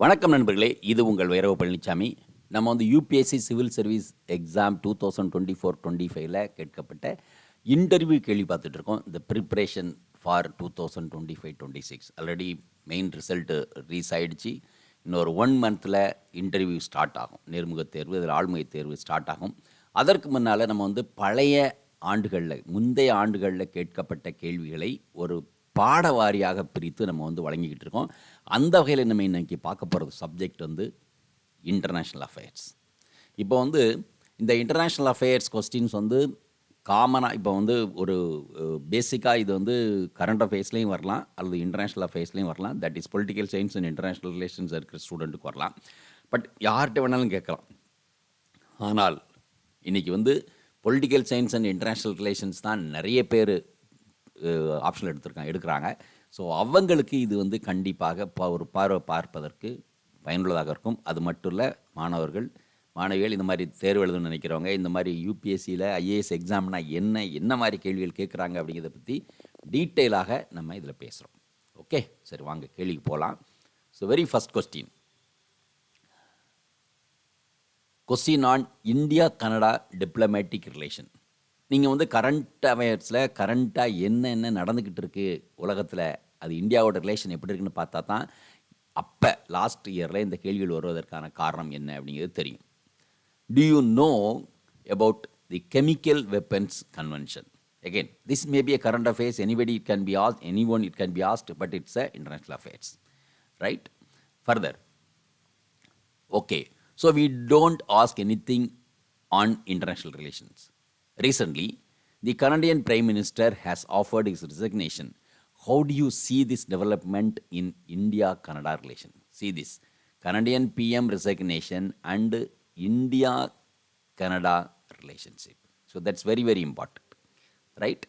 வணக்கம் நண்பர்களே, இது உங்கள் V.Palanichamy. நம்ம வந்து UPSC சிவில் சர்வீஸ் எக்ஸாம் 2024-25ல் கேட்கப்பட்ட இன்டர்வியூ கேள்வி பார்த்துட்டு இருக்கோம். இந்த preparation for 2025-26 already main result release ஆகிடுச்சு. இன்னொரு 1 மந்தில் இன்டர்வியூ ஸ்டார்ட் ஆகும். நேர்முகத் தேர்வு, இதில் ஆள்முகை தேர்வு ஸ்டார்ட் ஆகும். அதற்கு முன்னால் நம்ம வந்து முந்தைய ஆண்டுகளில் கேட்கப்பட்ட கேள்விகளை ஒரு பாட வாரியாக பிரித்து நம்ம வந்து வழங்கிக்கிட்டு இருக்கோம். அந்த வகையில் நம்ம இன்றைக்கி பார்க்க போகிறது சப்ஜெக்ட் வந்து இன்டர்நேஷ்னல் அஃபேர்ஸ். இப்போ வந்து இந்த இன்டர்நேஷ்னல் அஃபேர்ஸ் கொஸ்டின்ஸ் வந்து காமனாக இப்போ வந்து ஒரு பேசிக்காக இது வந்து கரண்ட் அஃபேர்ஸ்லேயும் வரலாம் அல்லது இன்டர்நேஷ்னல் அஃபேர்ஸ்லேயும் வரலாம். That is political science and international relations இருக்கிற ஸ்டூடெண்ட்டுக்கு வரலாம். பட் யார்கிட்ட வேணாலும் கேட்கலாம். ஆனால் இன்றைக்கி வந்து political science and international relations தான் நிறைய பேர் ஆப்ஷன் எடுக்கிறாங்க. ஸோ அவங்களுக்கு இது வந்து கண்டிப்பாக ஒரு பார்வை பார்ப்பதற்கு பயனுள்ளதாக இருக்கும். அது மட்டும் இல்லை, மாணவிகள் இந்த மாதிரி தேர்வு எழுதணும்னு நினைக்கிறவங்க, இந்த மாதிரி யூபிஎஸ்சியில் ஐஏஎஸ் எக்ஸாம்னா என்ன மாதிரி கேள்விகள் கேட்குறாங்க அப்படிங்கிறத பற்றி டீட்டெயிலாக நம்ம இதில் பேசுகிறோம். ஓகே, சரி வாங்க கேள்விக்கு போகலாம். So very first question on India Canada diplomatic relation. நீங்கள் வந்து கரண்ட் அஃபேர்ஸில் கரண்ட்டாக என்ன நடந்துக்கிட்டு இருக்குது உலகத்தில், அது இந்தியாவோட ரிலேஷன் எப்படி இருக்குன்னு பார்த்தா தான் அப்போ லாஸ்ட் இயரில் இந்த கேள்விகள் வருவதற்கான காரணம் என்ன அப்படிங்கிறது தெரியும். Do you know about the chemical weapons convention? Again, this may be a current affairs, anyone it can be asked, but it's a international affairs, right? Further, okay, so we don't ask anything on international relations. Recently, the Canadian Prime Minister has offered his resignation. How do you see this development in India-Canada relation? See this, Canadian PM resignation and India-Canada relationship. So that's very, very important, right?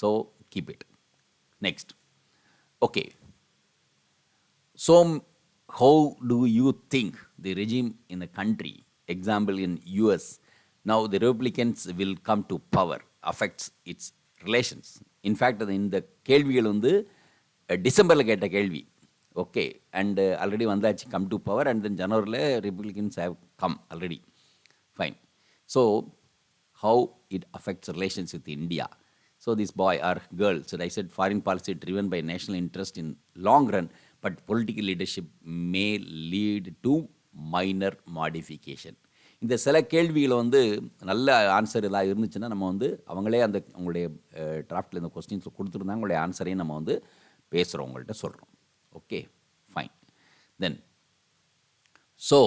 So keep it. Next. Okay. So how do you think the regime in the country, example in US, now the Republicans will come to power, affects its relations? In fact, இந்த கேள்விகள் வந்து டிசம்பரில் கேட்ட கேள்வி. Okay, and already வந்தாச்சு come to power, and then ஜனவரியில் Republicans have come already. Fine. So how it affects relations with India. So this boy or girl, so I said foreign policy driven by national interest in long run, but political leadership may lead to minor modification. இந்த சில கேள்விகளை வந்து நல்ல answer எல்லாம் இருந்துச்சுன்னா நம்ம வந்து அவங்களே அவங்களுடைய டிராஃப்டில் இந்த கொஸ்டின்ஸ் கொடுத்துருந்தாங்க, அவங்களுடைய ஆன்சரையும் நம்ம வந்து பேசுகிறோம், உங்கள்கிட்ட சொல்கிறோம். Okay, fine. Then so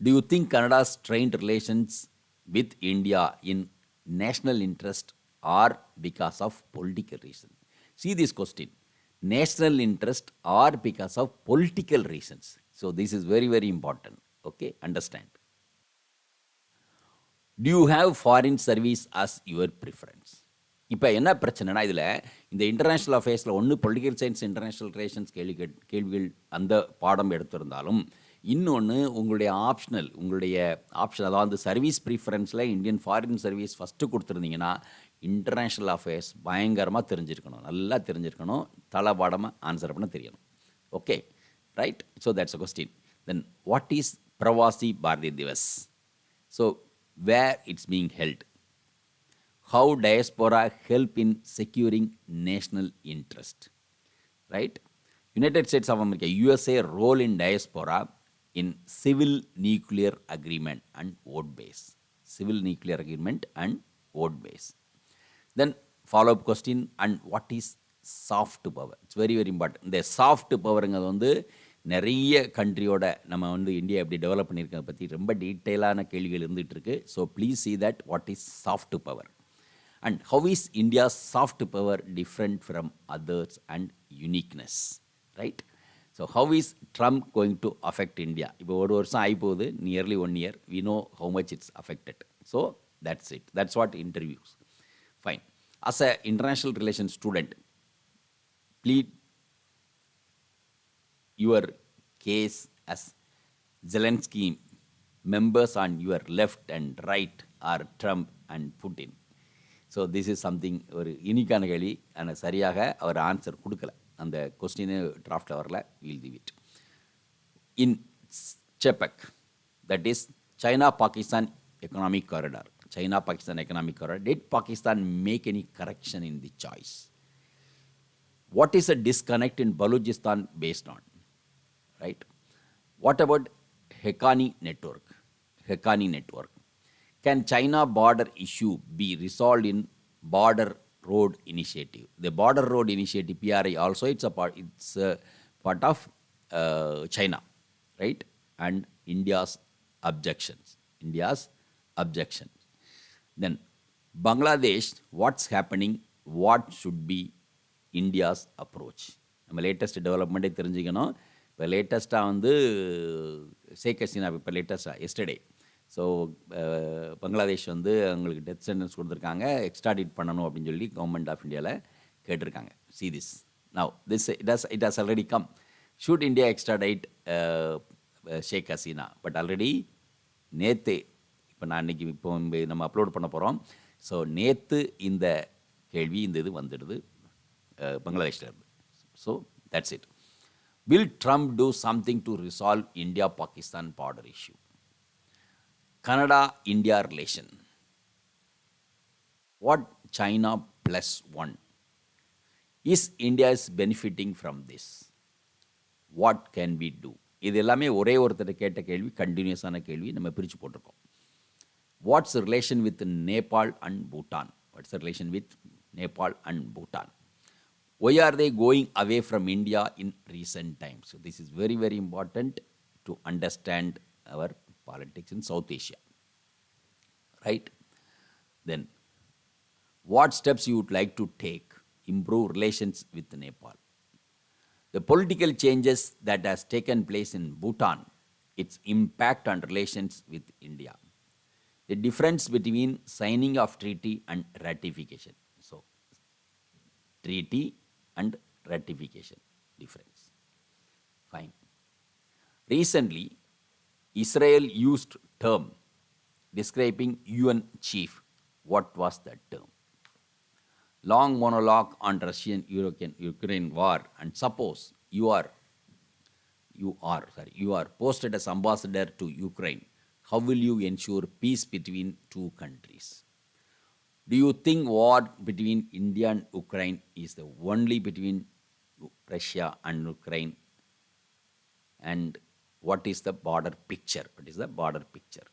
do you think Canada's strained relations with India in national interest or because of political reason? See this question, national interest or because of political reasons. So this is very, very important. Okay, understand. Do you have foreign service as your preference? இப்போ என்ன பிரச்சனைனா, இதில் இந்த international அஃபேர்ஸில் ஒன்று political science international relations கேள்விகள் அந்த பாடம் எடுத்திருந்தாலும், இன்னொன்று உங்களுடைய ஆப்ஷன் அதாவது சர்வீஸ் ப்ரிஃபரன்ஸில் இந்தியன் ஃபாரின் சர்வீஸ் ஃபஸ்ட்டு கொடுத்துருந்தீங்கன்னா இன்டர்நேஷ்னல் அஃபேர்ஸ் பயங்கரமாக தெரிஞ்சிருக்கணும், நல்லா தெரிஞ்சிருக்கணும், தளபாடமாக ஆன்சர் பண்ண தெரியணும். Okay, right. So that's a question. Then what is Pravasi Bharatiya Divas? So where it's being held, how diaspora help in securing national interest, right? United States of America, USA role in diaspora in civil nuclear agreement and vote base. Then follow-up question, and what is soft power? It's very, very important. இந்த soft powerங்கிறது வந்து நிறைய கண்ட்ரியோட நம்ம வந்து India எப்படி develop பண்ணியிருக்கிறத பற்றி ரொம்ப டீட்டெயிலான கேள்விகள் இருந்துகிட்டு இருக்கு. So please see that what is soft power and how is India's soft power different from others and uniqueness, right? So how is Trump going to affect India? இப்போ ஒரு வருஷம் ஆகி போகுது, nearly 1 year, we know how much it's affected. So that's it, that's what interviews. Fine. As a international relations student, please your case as Zelensky, members on your left and right are Trump and Putin. So this is something ஒரு யூனிக்கான கேள்வி. ஆனால் சரியாக அவர் answer கொடுக்கல, அந்த question டிராஃப்டில் வரல. We'll leave it. In CHEPEC, that is China-Pakistan Economic Corridor. China-Pakistan Economic Corridor. Did Pakistan make any correction in the choice? What is the disconnect in Balochistan based on? Right? What about Haqqani network? Haqqani network. Can China border issue be resolved in border road initiative? The border road initiative, PRI, also it's a part of China, right? And India's objections. India's objections. Then Bangladesh, what's happening? What should be India's approach? நம்ம latest டெவலப்மெண்ட்டே தெரிஞ்சுக்கணும். இப்போ லேட்டஸ்ட்டாக வந்து ஷேக் ஹசீனா இப்போ லேட்டஸ்ட்டாக yesterday. So Bangladesh வந்து அவங்களுக்கு death sentence கொடுத்துருக்காங்க, எக்ஸ்ட்ராடிட் பண்ணணும் அப்படின்னு சொல்லி கவர்மெண்ட் ஆஃப் இந்தியாவில் கேட்டிருக்காங்க. See this. Now, it has already come. Should India extradite Sheikh Hasina? But already நேற்று, இப்போ நான் இன்றைக்கி இப்போ நம்ம அப்லோட் பண்ண போகிறோம். ஸோ நேற்று இந்த கேள்வி, இந்த இது வந்துடுது பங்களாதேஷில் இருந்து. So that's it. Will Trump do something to resolve India-Pakistan border issue? Canada-India relation. What China +1? Is India is benefiting from this? What can we do? இது எல்லாமே ஒரே ஒருத்தர் கேட்ட கேள்வி, கண்டினியூஸான கேள்வி, நம்ம பிரித்து போட்டிருக்கோம். What's the relation with Nepal and Bhutan? What's the relation with Nepal and Bhutan? Why are they going away from India in recent times? So this is very, very important to understand our politics in South Asia. Right? Then, what steps you would like to take improve relations with Nepal? The political changes that has taken place in Bhutan, its impact on relations with India. The difference between signing of treaty and ratification. So, treaty and ratification difference. Fine. Recently, Israel used term describing UN chief. What was that term? Long monologue on Russian-Ukraine war, and suppose you are posted as ambassador to Ukraine. How will you ensure peace between two countries? Do you think war between India and Ukraine is the only between Russia and Ukraine? And what is the border picture? What is the border picture?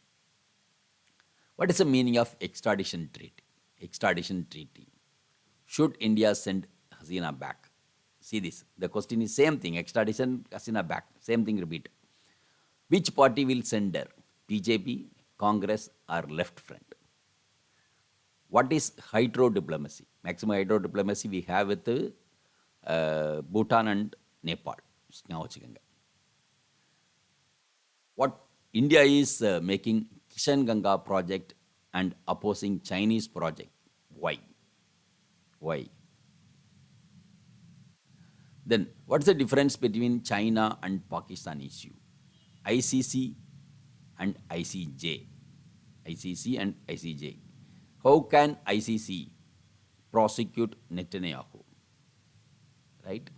What is the meaning of extradition treaty? Extradition treaty. Should India send Hasina back? See this. The question is same thing. Extradition, Hasina back. Same thing repeat. Which party will send her? BJP, Congress, or left front? What is hydro diplomacy? Maximum hydro diplomacy we have with Bhutan and Nepal. What India is making Kishan Ganga project and opposing Chinese project. Why? Why? Then, what's the difference between China and Pakistan issue? ICC and ICJ. ICC and ICJ. How can ICC prosecute Netanyahu? Right?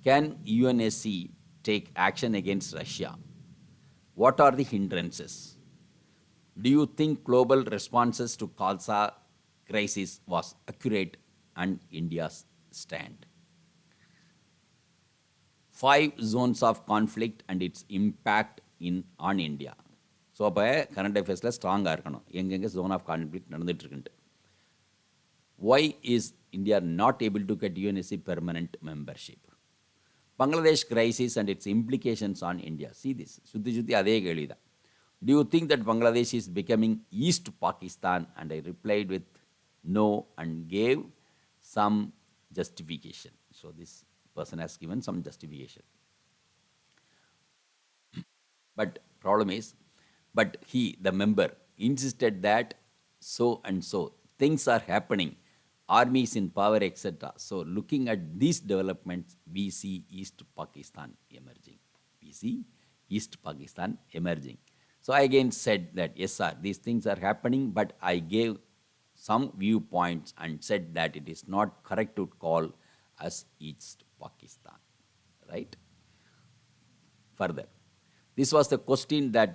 Can UNSC take action against Russia? What are the hindrances? Do you think global responses to Khalsa crisis was accurate and India's stand? 5 zones of conflict and its impact on India. So அப்போ current அஃபேர்ஸில் ஸ்ட்ராங்காக இருக்கணும், எங்கெங்கே zone of conflict நடந்துகிட்ருக்குன்ட்டு. Why is India not able to get UNSC permanent membership? Bangladesh crisis and its implications on India. See this, சுற்றி அதே கேள்வி தான். Do you think that Bangladesh is becoming East Pakistan? And I replied with no and gave some justification. So this person has given some justification. But problem is, but he, the member, insisted that so and so things are happening, army is in power, etc. So looking at these developments, we see East Pakistan emerging. We see East Pakistan emerging. So I again said that, yes sir, these things are happening, but I gave some viewpoints and said that it is not correct to call us East Pakistan. Right? Further, This was the question that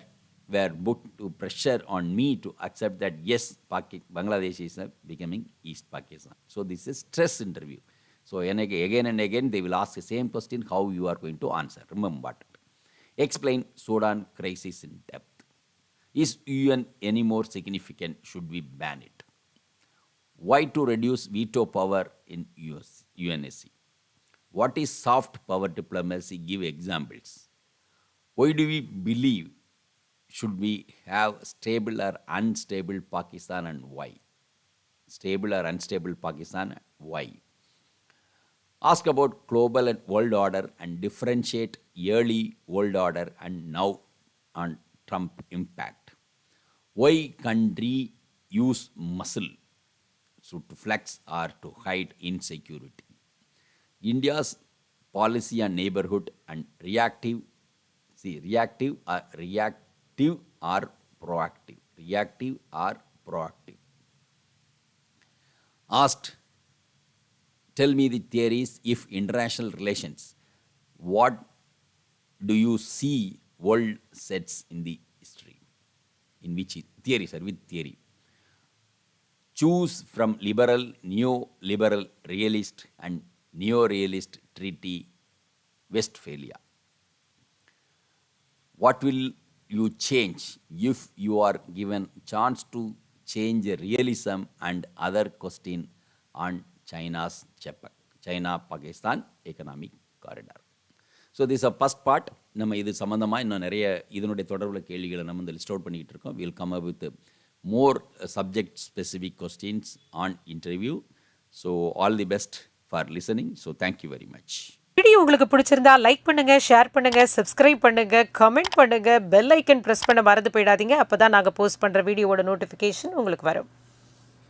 were put to pressure on me to accept that yes, Bangladesh is becoming East Pakistan. So this is stress interview. So again and again they will ask the same question, how you are going to answer. Remember what? Explain Sudan crisis in depth. Is UN any more significant? Should we ban it? Why to reduce veto power in UNSC? What is soft power diplomacy? Give examples. Why do we believe should we have stable or unstable Pakistan and why? Stable or unstable Pakistan, why? Ask about global and world order and differentiate early world order and now on Trump impact. Why country use muscle so to flex or to hide insecurity? India's policy on neighborhood and reactive or proactive. Reactive or proactive. Asked, tell me the theories if international relations. What do you see world sets in the history? In which theory, sir, with theory. Choose from liberal, neo-liberal, realist and neo-realist treaty Westphalia. What will you change if you are given chance to change realism and other question on China-Pakistan economic corridor? So this is a first part. நம்ம இது சம்பந்தமாக இன்னும் நிறைய இதனுடைய தொடர்பில் கேள்விகளை நம்ம இந்த லிஸ்ட் அவுட் பண்ணிக்கிட்டு இருக்கோம். We'll come up with more subject specific questions on interview. So all the best for listening. So thank you very much. Video உங்களுக்கு பிடிச்சிருந்தா லைக் பண்ணுங்க, ஷேர் பண்ணுங்க, சப்ஸ்கிரைப் பண்ணுங்க, கமெண்ட் பண்ணுங்க, பெல் ஐக்கன் பிரஸ் பண்ண மறந்து போயிடாதீங்க. அப்பதான் நாங்க போஸ்ட் பண்ற வீடியோவோட நோட்டிஃபிகேஷன் உங்களுக்கு வரும்.